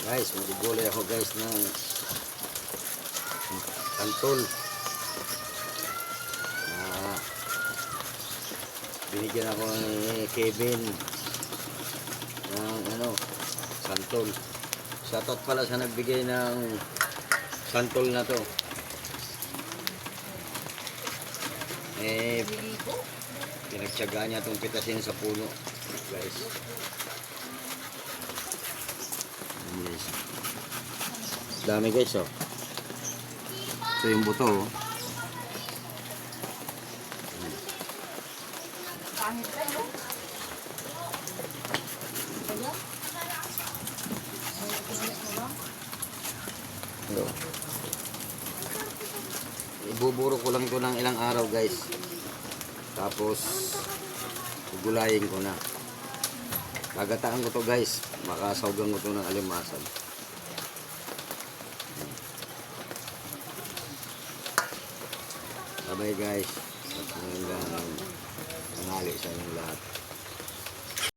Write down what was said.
Guys, magugulay ako guys ng santol. Binigyan ako ni Kevin ng santol. Shoutout pala sa nagbigay ng santol na to. Pinagtyagaan niya itong pitasin sa puno, guys. Yes. Dami guys, oh. So yung buto, oh. Ibuburo ko lang ito ng ilang araw guys, tapos gugulayin ko na. Gagataan ko to guys, makasawgan ko to ng alimasag. Bye bye guys, at magandang tanghali sa inyong lahat.